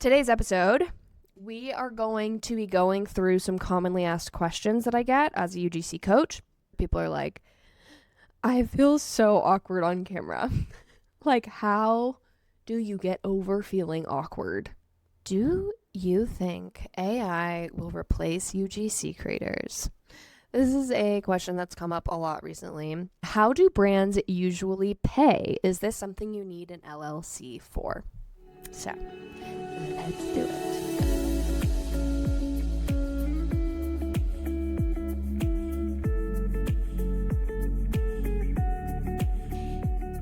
Today's episode, we are going to be going through some commonly asked questions that I get as a UGC coach. People are like, I feel so awkward on camera. Like, how do you get over feeling awkward? Do you think AI will replace UGC creators? This is a question that's come up a lot recently. How do brands usually pay? Is this something you need an LLC for? So, let's do it.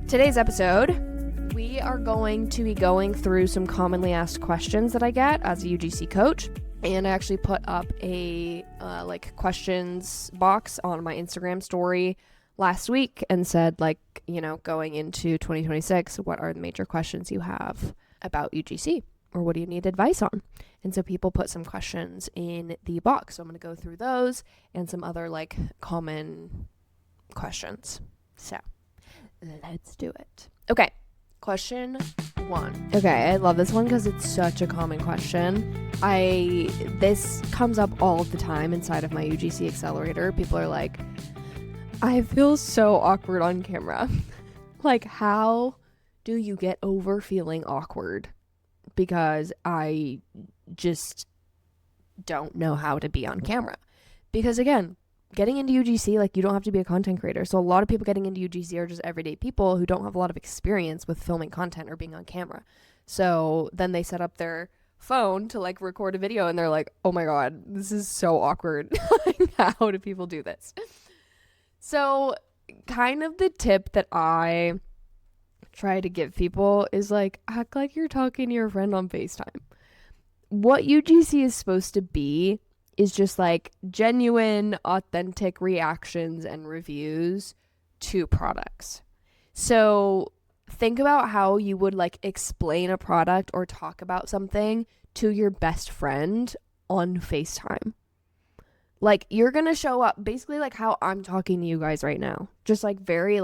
Today's episode, we are going to be going through some commonly asked questions that I get as a UGC coach. And I actually put up a questions box on my Instagram story last week and said, going into 2026, what are the major questions you have about UGC, or what do you need advice on? And so people put some questions in the box. So I'm going to go through those and some other common questions. So let's do it. Okay. Question 1. Okay, I love this one because it's such a common question. This comes up all the time inside of my UGC accelerator. People are like, I feel so awkward on camera. Like, how do you get over feeling awkward? Because I just don't know how to be on camera. Because again, getting into UGC, you don't have to be a content creator. So a lot of people getting into UGC are just everyday people who don't have a lot of experience with filming content or being on camera. So then they set up their phone to record a video and they're like, oh my God, this is so awkward. How do people do this? So kind of the tip that I try to give people is act like you're talking to your friend on FaceTime. What UGC is supposed to be is just genuine, authentic reactions and reviews to products. So think about how you would explain a product or talk about something to your best friend on FaceTime. You're gonna show up basically how I'm talking to you guys right now. Just very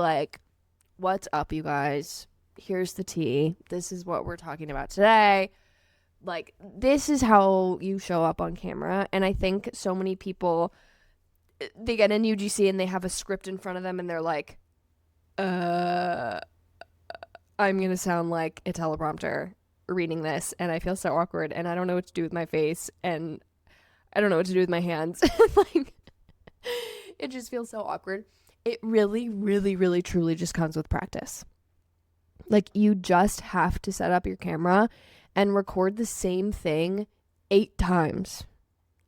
what's up, you guys? Here's the tea. This is what we're talking about today. This is how you show up on camera. And I think so many people, they get in UGC and they have a script in front of them and they're like, I'm going to sound like a teleprompter reading this. And I feel so awkward and I don't know what to do with my face and I don't know what to do with my hands. It just feels so awkward. It really, really, really, truly just comes with practice. You just have to set up your camera and record the same thing 8 times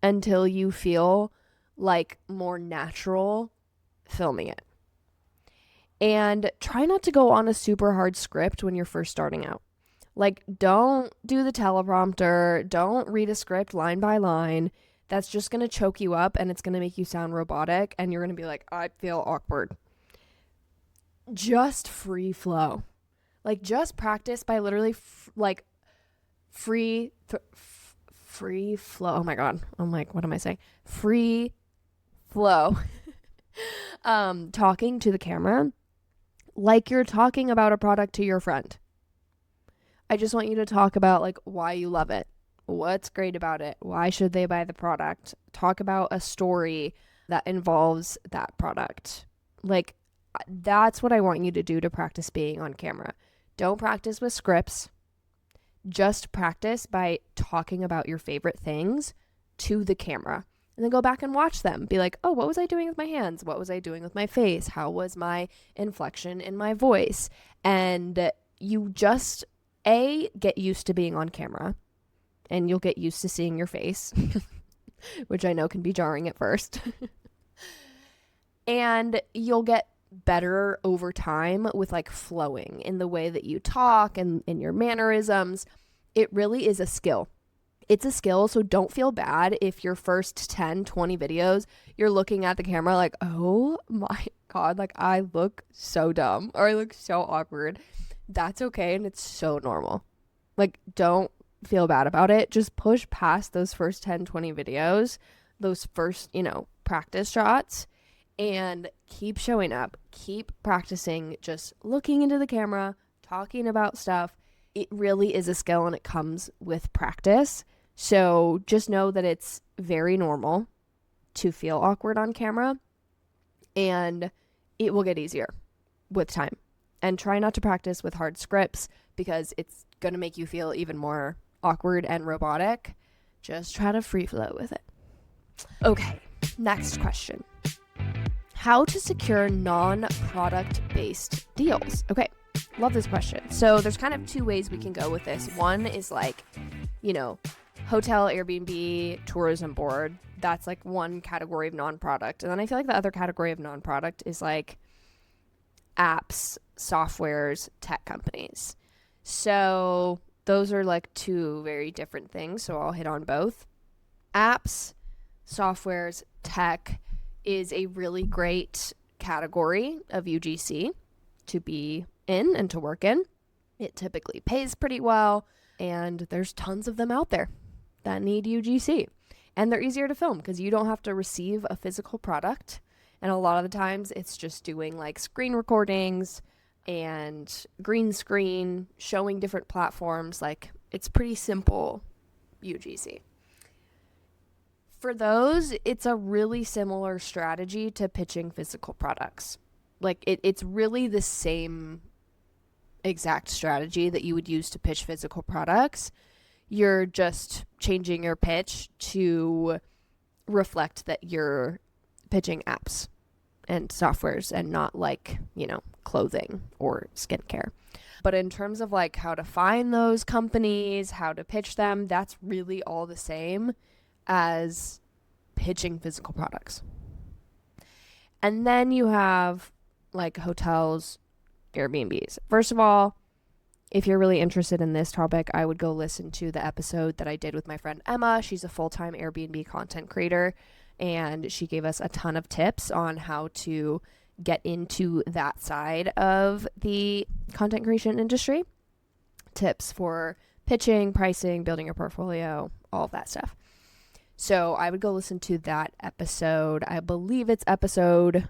until you feel more natural filming it. And try not to go on a super hard script when you're first starting out. Don't do the teleprompter. Don't read a script line by line. That's just going to choke you up and it's going to make you sound robotic and you're going to be like, I feel awkward. Just free flow. Just practice by literally free flow. Oh my God. I'm what am I saying? Free flow. Talking to the camera like you're talking about a product to your friend. I just want you to talk about why you love it. What's great about it? Why should they buy the product? Talk about a story that involves that product. That's what I want you to do to practice being on camera. Don't practice with scripts. Just practice by talking about your favorite things to the camera. And then go back and watch them. Be like, oh, what was I doing with my hands? What was I doing with my face? How was my inflection in my voice? And you just, get used to being on camera. And you'll get used to seeing your face, which I know can be jarring at first. And you'll get better over time with flowing in the way that you talk and in your mannerisms. It really is a skill. It's a skill, so don't feel bad if your first 10, 20 videos, you're looking at the camera oh my God, I look so dumb or I look so awkward. That's okay and it's so normal. Don't feel bad about it. Just push past those first 10, 20 videos, those first, practice shots, and keep showing up, keep practicing, just looking into the camera, talking about stuff. it really is a skill and it comes with practice. So just know that it's very normal to feel awkward on camera, and it will get easier with time. And try not to practice with hard scripts because it's going to make you feel even more awkward and robotic. Just try to free flow with it. Okay, next question. How to secure non-product based deals? Okay, love this question. So there's kind of two ways we can go with this. One is like, hotel, Airbnb, tourism board. That's like one category of non-product. And then I feel like the other category of non-product is like apps, softwares, tech companies. So those are like two very different things. So I'll hit on both. Apps, softwares, tech is a really great category of UGC to be in and to work in. It typically pays pretty well, and there's tons of them out there that need UGC. And they're easier to film because you don't have to receive a physical product. And a lot of the times it's just doing like screen recordings and green screen, showing different platforms. Like, it's pretty simple UGC. For those, it's a really similar strategy to pitching physical products. Like, it's really the same exact strategy that you would use to pitch physical products. You're just changing your pitch to reflect that you're pitching apps and softwares and not like, clothing or skincare. But in terms of like how to find those companies, how to pitch them, that's really all the same as pitching physical products. And then you have like hotels, Airbnbs. First of all, if you're really interested in this topic, I would go listen to the episode that I did with my friend Emma. She's a full-time Airbnb content creator, and she gave us a ton of tips on how to get into that side of the content creation industry. Tips for pitching, pricing, building your portfolio, all of that stuff. So I would go listen to that episode. I believe it's episode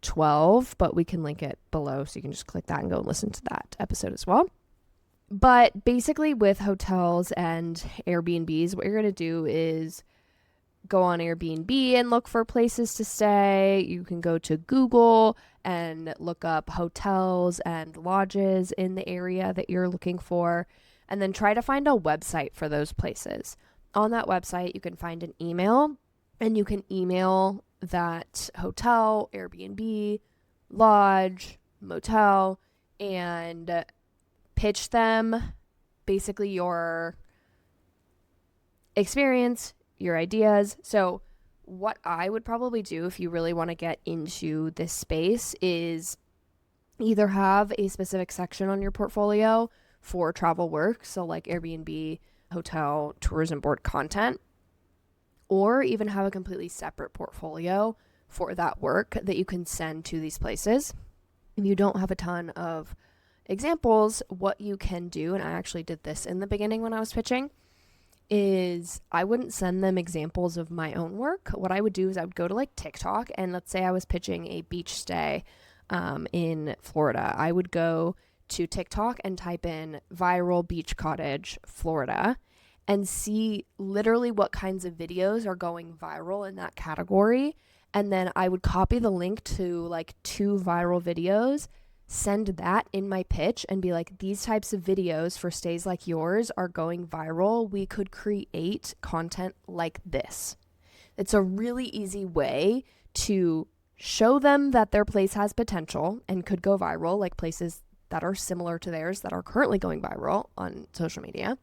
12, but we can link it below, so you can just click that and go and listen to that episode as well. But basically with hotels and Airbnbs, what you're going to do is go on Airbnb and look for places to stay. You can go to Google and look up hotels and lodges in the area that you're looking for, and then try to find a website for those places. On that website, you can find an email, and you can email that hotel, Airbnb, lodge, motel, and pitch them basically your experience, your ideas. So what I would probably do if you really want to get into this space is either have a specific section on your portfolio for travel work, so like Airbnb, hotel, tourism board content, or even have a completely separate portfolio for that work that you can send to these places. If you don't have a ton of examples, what you can do, and I actually did this in the beginning when I was pitching, is I wouldn't send them examples of my own work. What I would do is I would go to like TikTok, and let's say I was pitching a beach stay in Florida. I would go to TikTok and type in viral beach cottage, Florida, and see literally what kinds of videos are going viral in that category. And then I would copy the link to like 2 viral videos, send that in my pitch, and be like, these types of videos for stays like yours are going viral. We could create content like this. It's a really easy way to show them that their place has potential and could go viral, like places that are similar to theirs that are currently going viral on social media.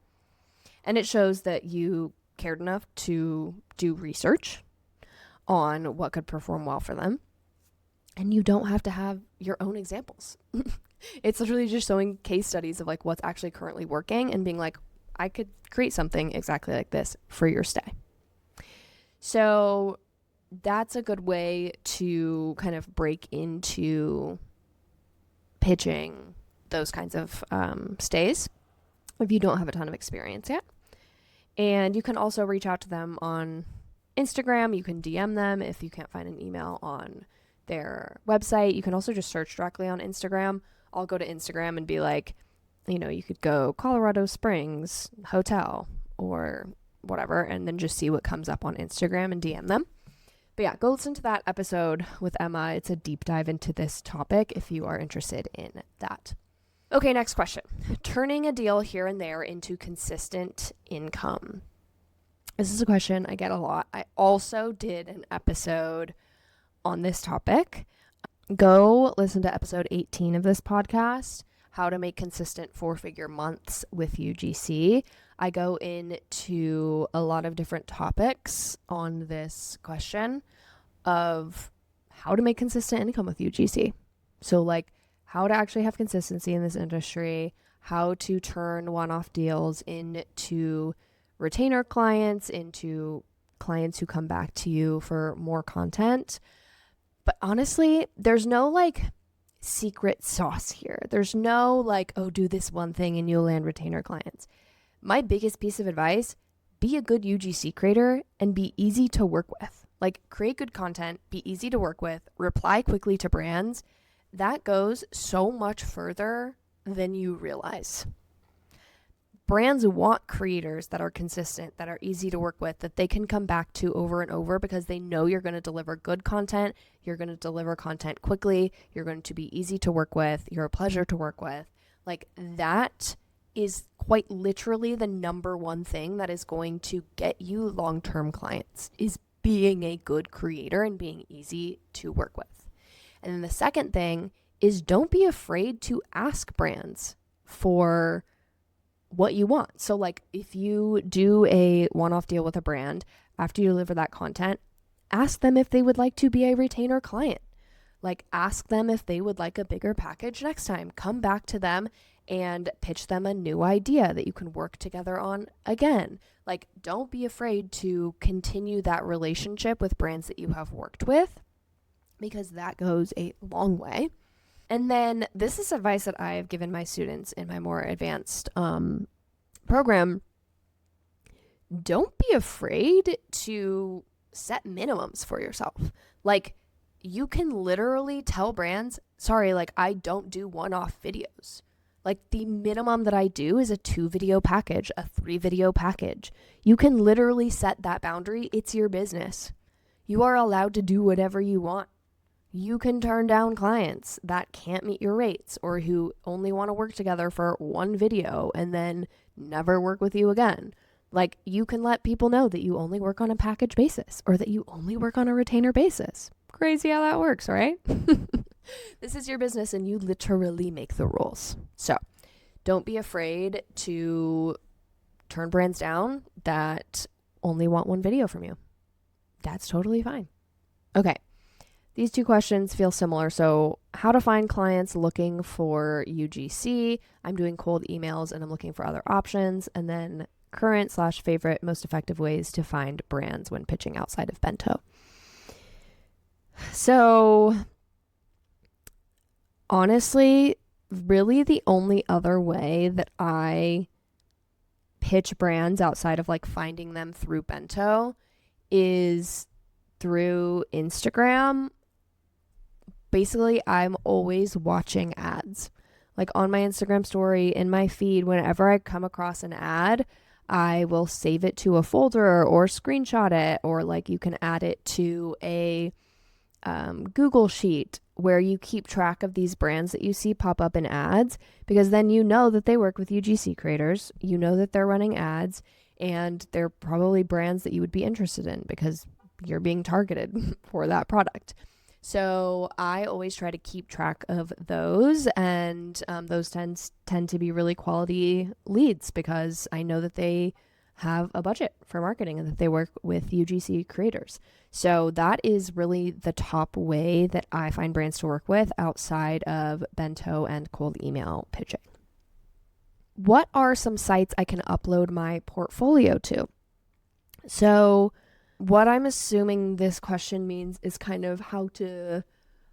And it shows that you cared enough to do research on what could perform well for them. And you don't have to have your own examples. It's literally just showing case studies of like what's actually currently working and being like, I could create something exactly like this for your stay. So that's a good way to kind of break into pitching those kinds of stays if you don't have a ton of experience yet. And you can also reach out to them on Instagram. You can DM them if you can't find an email on their website. You can also just search directly on Instagram. I'll go to Instagram and be like, You could go Colorado Springs hotel or whatever, and then just see what comes up on Instagram and DM them. But yeah, go listen to that episode with Emma. It's a deep dive into this topic if you are interested in that. Okay, next question. Turning a deal here and there into consistent income. This is a question I get a lot. I also did an episode on this topic. Go listen to episode 18 of this podcast, How to Make Consistent 4-Figure Months with UGC. I go into a lot of different topics on this question of how to make consistent income with UGC. So like how to actually have consistency in this industry, how to turn one-off deals into retainer clients, into clients who come back to you for more content. But honestly, there's no like secret sauce here. There's no like, oh, do this one thing and you'll land retainer clients. My biggest piece of advice, be a good UGC creator and be easy to work with. Like create good content, be easy to work with, reply quickly to brands. That goes so much further than you realize. Brands want creators that are consistent, that are easy to work with, that they can come back to over and over because they know you're going to deliver good content, you're going to deliver content quickly, you're going to be easy to work with, you're a pleasure to work with. Like that is quite literally the number one thing that is going to get you long-term clients, is being a good creator and being easy to work with. And then the second thing is don't be afraid to ask brands for what you want. So like if you do a one-off deal with a brand, after you deliver that content, ask them if they would like to be a retainer client. Like ask them if they would like a bigger package next time. Come back to them and pitch them a new idea that you can work together on again. Like don't be afraid to continue that relationship with brands that you have worked with, because that goes a long way. And then this is advice that I've given my students in my more advanced program. Don't be afraid to set minimums for yourself. Like you can literally tell brands, sorry, like I don't do one-off videos. Like the minimum that I do is a 2-video package, a 3-video package. You can literally set that boundary. It's your business. You are allowed to do whatever you want. You can turn down clients that can't meet your rates or who only want to work together for one video and then never work with you again. Like you can let people know that you only work on a package basis or that you only work on a retainer basis. Crazy how that works, right? This is your business and you literally make the rules. So don't be afraid to turn brands down that only want one video from you. That's totally fine. Okay. These two questions feel similar. So how to find clients looking for UGC. I'm doing cold emails and I'm looking for other options. And then current/favorite most effective ways to find brands when pitching outside of Bento. So honestly, really the only other way that I pitch brands outside of like finding them through Bento is through Instagram. Basically, I'm always watching ads. Like on my Instagram story, in my feed, whenever I come across an ad, I will save it to a folder or screenshot it, or like you can add it to a Google sheet where you keep track of these brands that you see pop up in ads, because then you know that they work with UGC creators, you know that they're running ads, and they're probably brands that you would be interested in because you're being targeted for that product. So I always try to keep track of those, and those tend to be really quality leads because I know that they have a budget for marketing and that they work with UGC creators. So that is really the top way that I find brands to work with outside of Bento and cold email pitching. What are some sites I can upload my portfolio to? So what I'm assuming this question means is kind of how to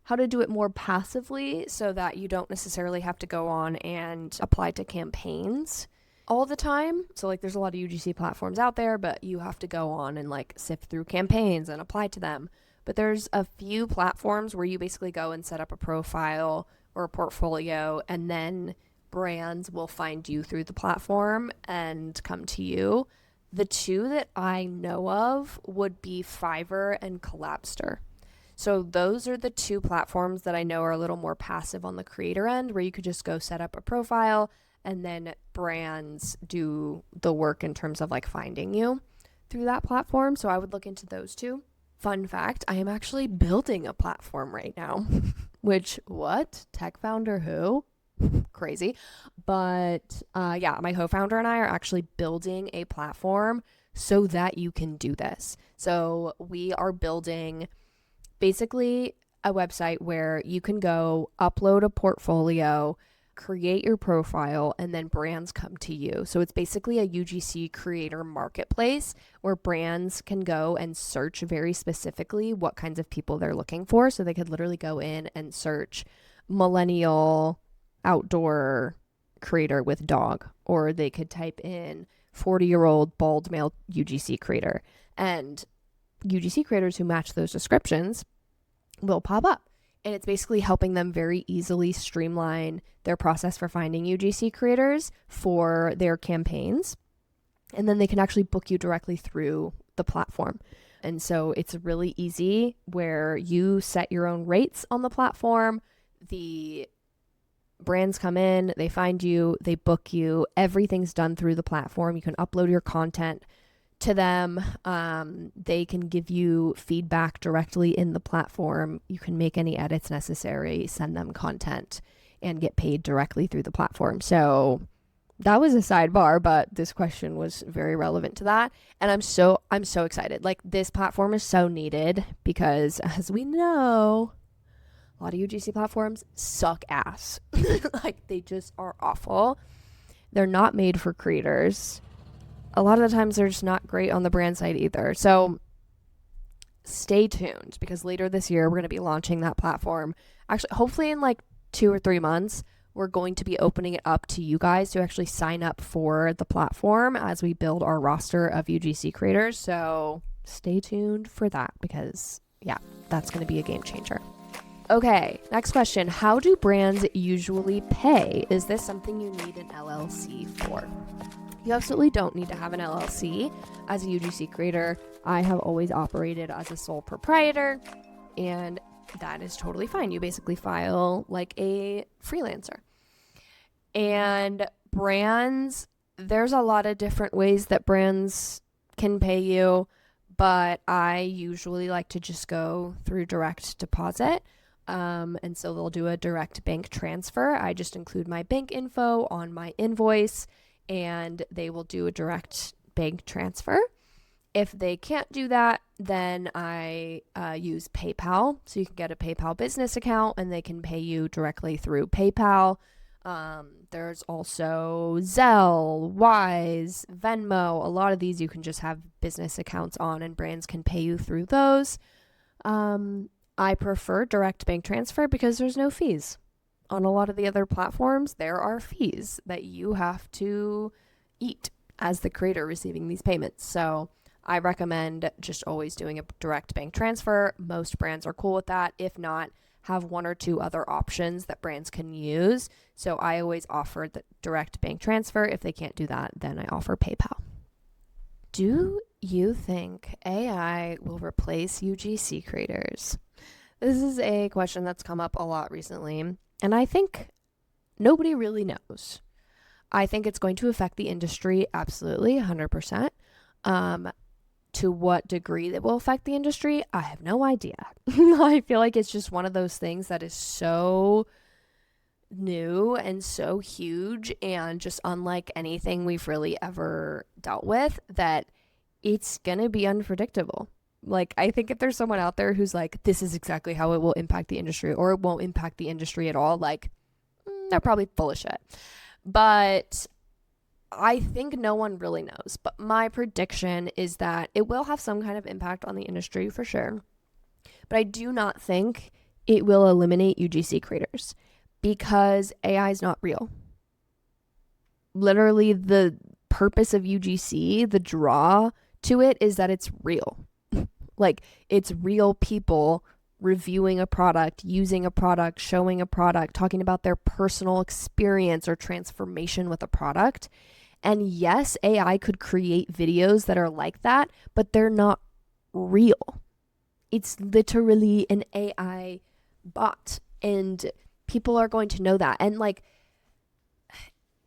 do it more passively so that you don't necessarily have to go on and apply to campaigns all the time. So like there's a lot of UGC platforms out there, but you have to go on and like sift through campaigns and apply to them. But there's a few platforms where you basically go and set up a profile or a portfolio, and then brands will find you through the platform and come to you. The two that I know of would be Fiverr and Collabster. So those are the two platforms that I know are a little more passive on the creator end, where you could just go set up a profile and then brands do the work in terms of like finding you through that platform. So I would look into those two. Fun fact, I am actually building a platform right now, which what? Tech founder who? Crazy. But yeah, my co-founder and I are actually building a platform so that you can do this. So we are building basically a website where you can go upload a portfolio, create your profile, and then brands come to you. So it's basically a UGC creator marketplace where brands can go and search very specifically what kinds of people they're looking for. So they could literally go in and search millennial outdoor creator with dog, or they could type in 40-year-old bald male UGC creator, and UGC creators who match those descriptions will pop up. And it's basically helping them very easily streamline their process for finding UGC creators for their campaigns. And then they can actually book you directly through the platform. And so it's really easy where you set your own rates on the platform. The brands come in, they find you, they book you. Everything's done through the platform. You can upload your content to them. They can give you feedback directly in the platform. You can make any edits necessary, send them content, and get paid directly through the platform. So that was a sidebar, but this question was very relevant to that. And I'm so excited. Like, this platform is so needed because, as we know, a lot of UGC platforms suck ass. Like, they just are awful. They're not made for creators. A lot of the times they're just not great on the brand side either. So stay tuned, because later this year we're going to be launching that platform. Actually, hopefully in like 2 or 3 months, we're going to be opening it up to you guys to actually sign up for the platform as we build our roster of UGC creators. So stay tuned for that, because yeah, that's going to be a game changer. Okay, next question. How do brands usually pay? Is this something you need an LLC for? You absolutely don't need to have an LLC as a UGC creator. I have always operated as a sole proprietor, and that is totally fine. You basically file like a freelancer. And brands, there's a lot of different ways that brands can pay you, but I usually like to just go through direct deposit. And so they'll do a direct bank transfer. I just include my bank info on my invoice, and they will do a direct bank transfer. If they can't do that, then I use PayPal. So you can get a PayPal business account and they can pay you directly through PayPal. There's also Zelle, Wise, Venmo. A lot of these you can just have business accounts on and brands can pay you through those. I prefer direct bank transfer because there's no fees. On a lot of the other platforms, there are fees that you have to eat as the creator receiving these payments. So I recommend just always doing a direct bank transfer. Most brands are cool with that. If not, have 1 or 2 other options that brands can use. So I always offer the direct bank transfer. If they can't do that, then I offer PayPal. Do you think AI will replace UGC creators? This is a question that's come up a lot recently, and I think nobody really knows. I think it's going to affect the industry, absolutely, 100%. To what degree that will affect the industry, I have no idea. I feel like it's just one of those things that is so new and so huge and just unlike anything we've really ever dealt with that it's going to be unpredictable. Like, I think if there's someone out there who's like, this is exactly how it will impact the industry, or it won't impact the industry at all, like, they're probably full of shit. But I think no one really knows. But my prediction is that it will have some kind of impact on the industry for sure. But I do not think it will eliminate UGC creators because AI is not real. Literally, the purpose of UGC, the draw to it, is that it's real. Like, it's real people reviewing a product, using a product, showing a product, talking about their personal experience or transformation with a product. And yes, AI could create videos that are like that, but they're not real. It's literally an AI bot, and people are going to know that. And like,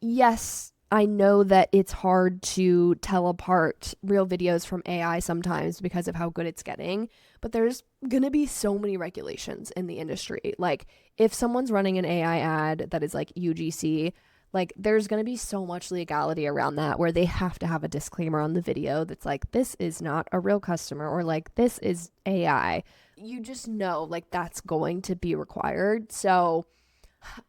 yes, I know that it's hard to tell apart real videos from AI sometimes because of how good it's getting, but there's going to be so many regulations in the industry. Like, if someone's running an AI ad that is like UGC, like, there's going to be so much legality around that where they have to have a disclaimer on the video that's like, this is not a real customer, or like, this is AI. You just know, like, that's going to be required. So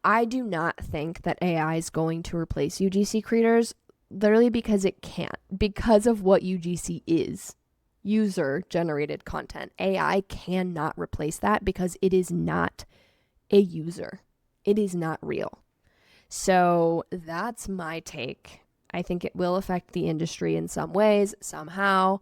I do not think that AI is going to replace UGC creators, literally because it can't, because of what UGC is. User generated content. AI cannot replace that because it is not a user. It is not real. So that's my take. I think it will affect the industry in some ways, somehow,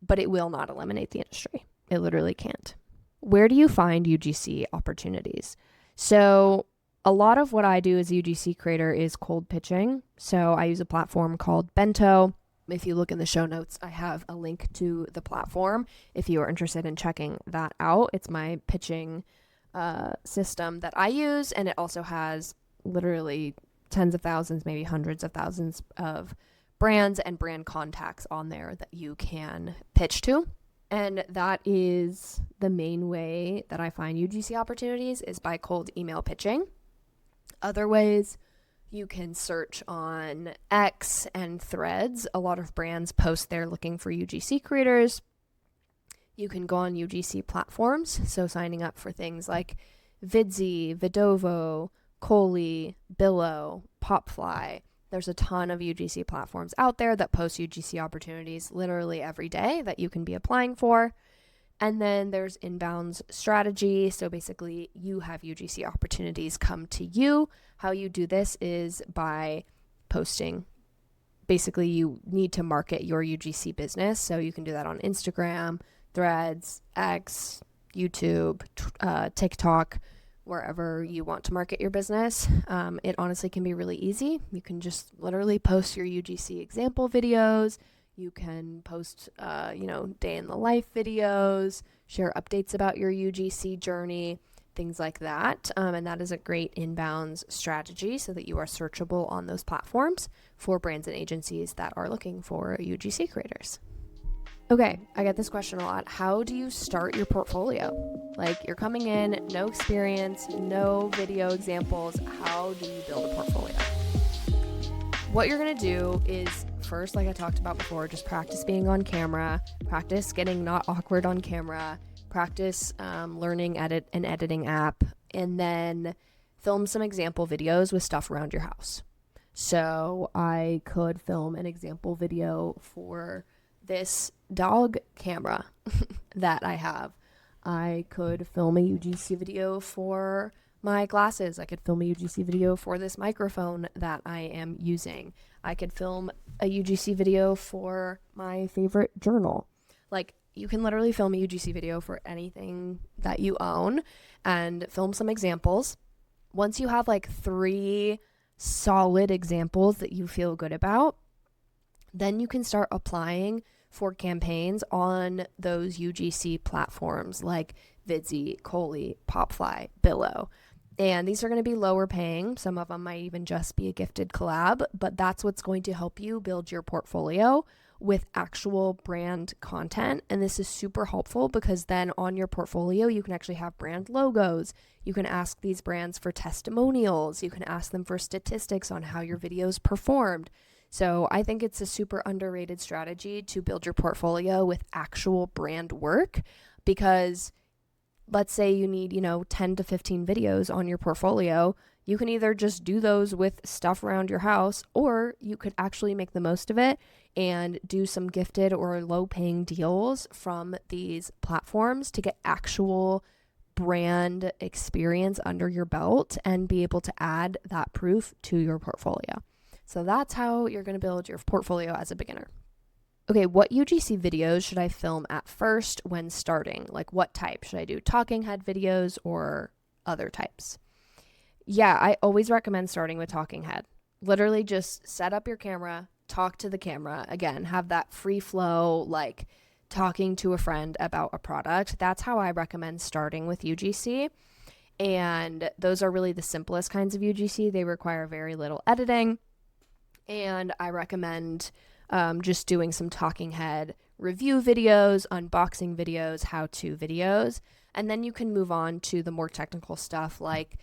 but it will not eliminate the industry. It literally can't. Where do you find UGC opportunities? So a lot of what I do as a UGC creator is cold pitching. So I use a platform called Bento. If you look in the show notes, I have a link to the platform if you are interested in checking that out. It's my pitching system that I use, and it also has literally tens of thousands, maybe hundreds of thousands of brands and brand contacts on there that you can pitch to. And that is the main way that I find UGC opportunities, is by cold email pitching. Other ways, you can search on X and Threads. A lot of brands post there looking for UGC creators. You can go on UGC platforms, so signing up for things like Vidsy, Vidovo, Coley, Billo, Popfly. There's a ton of UGC platforms out there that post UGC opportunities literally every day that you can be applying for. And then there's inbound strategy. So basically, you have UGC opportunities come to you. How you do this is by posting. Basically, you need to market your UGC business. So you can do that on Instagram, Threads, X, YouTube, TikTok, wherever you want to market your business. It honestly can be really easy. You can just literally post your UGC example videos. You can post, day in the life videos, share updates about your UGC journey, things like that. And that is a great inbound strategy so that you are searchable on those platforms for brands and agencies that are looking for UGC creators. Okay, I get this question a lot. How do you start your portfolio? Like, you're coming in, no experience, no video examples. How do you build a portfolio? What you're going to do is, first, like I talked about before, just practice being on camera, practice getting not awkward on camera, practice learning an editing app, and then film some example videos with stuff around your house. So I could film an example video for this dog camera that I have. I could film a UGC video for my glasses. I could film a UGC video for this microphone that I am using. I could film a UGC video for my favorite journal. Like, you can literally film a UGC video for anything that you own and film some examples. Once you have like 3 solid examples that you feel good about, then you can start applying for campaigns on those UGC platforms like Vidsy, Coley, Popfly, Billo. And these are going to be lower paying. Some of them might even just be a gifted collab, but that's what's going to help you build your portfolio with actual brand content. And this is super helpful because then on your portfolio, you can actually have brand logos. You can ask these brands for testimonials. You can ask them for statistics on how your videos performed. So I think it's a super underrated strategy to build your portfolio with actual brand work, because let's say you need, 10 to 15 videos on your portfolio. You can either just do those with stuff around your house, or you could actually make the most of it and do some gifted or low paying deals from these platforms to get actual brand experience under your belt and be able to add that proof to your portfolio. So that's how you're going to build your portfolio as a beginner. Okay, what UGC videos should I film at first when starting? Like what type? Should I do talking head videos or other types? Yeah, I always recommend starting with talking head. Literally just set up your camera, talk to the camera. Again, have that free flow, like talking to a friend about a product. That's how I recommend starting with UGC. And those are really the simplest kinds of UGC. They require very little editing. And I recommend just doing some talking head review videos, unboxing videos, how-to videos. And then you can move on to the more technical stuff like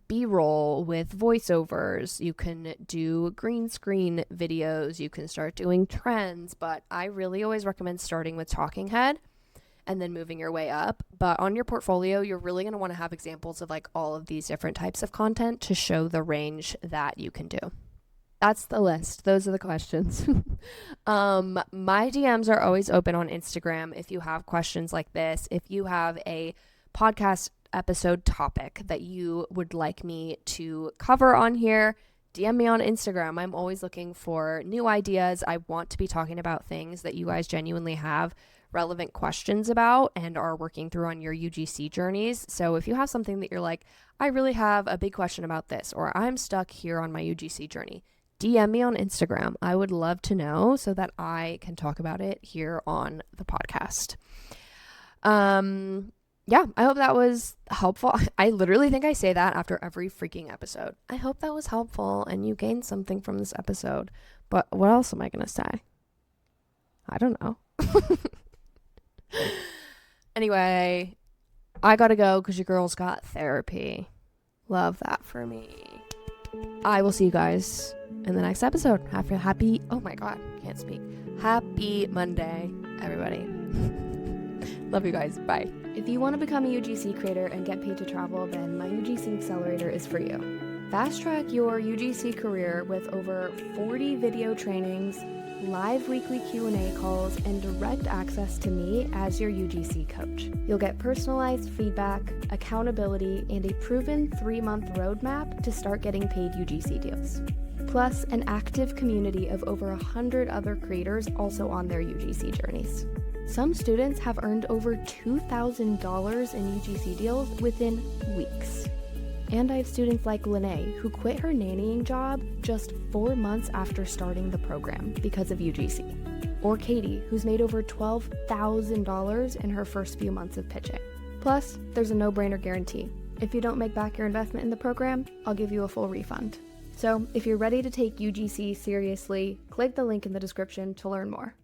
B-roll with voiceovers. You can do green screen videos. You can start doing trends. But I really always recommend starting with talking head and then moving your way up. But on your portfolio, you're really going to want to have examples of like all of these different types of content to show the range that you can do. That's the list. Those are the questions. My DMs are always open on Instagram if you have questions like this. If you have a podcast episode topic that you would like me to cover on here, DM me on Instagram. I'm always looking for new ideas. I want to be talking about things that you guys genuinely have relevant questions about and are working through on your UGC journeys. So if you have something that you're like, I really have a big question about this, or I'm stuck here on my UGC journey, DM me on Instagram. I would love to know so that I can talk about it here on the podcast. Yeah, I hope that was helpful. I literally think I say that after every freaking episode. I hope that was helpful and you gained something from this episode. But what else am I going to say? I don't know. Anyway, I gotta go because your girl's got therapy. Love that for me. I will see you guys in the next episode. Oh my God, can't speak. Happy Monday, everybody. Love you guys. Bye. If you want to become a UGC creator and get paid to travel, then my UGC Accelerator is for you. Fast track your UGC career with over 40 video trainings, live weekly Q&A calls, and direct access to me as your UGC coach. You'll get personalized feedback, accountability, and a proven 3-month roadmap to start getting paid UGC deals. Plus, an active community of over 100 other creators also on their UGC journeys. Some students have earned over $2,000 in UGC deals within weeks. And I have students like Lene, who quit her nannying job just 4 months after starting the program because of UGC. Or Katie, who's made over $12,000 in her first few months of pitching. Plus, there's a no-brainer guarantee. If you don't make back your investment in the program, I'll give you a full refund. So if you're ready to take UGC seriously, click the link in the description to learn more.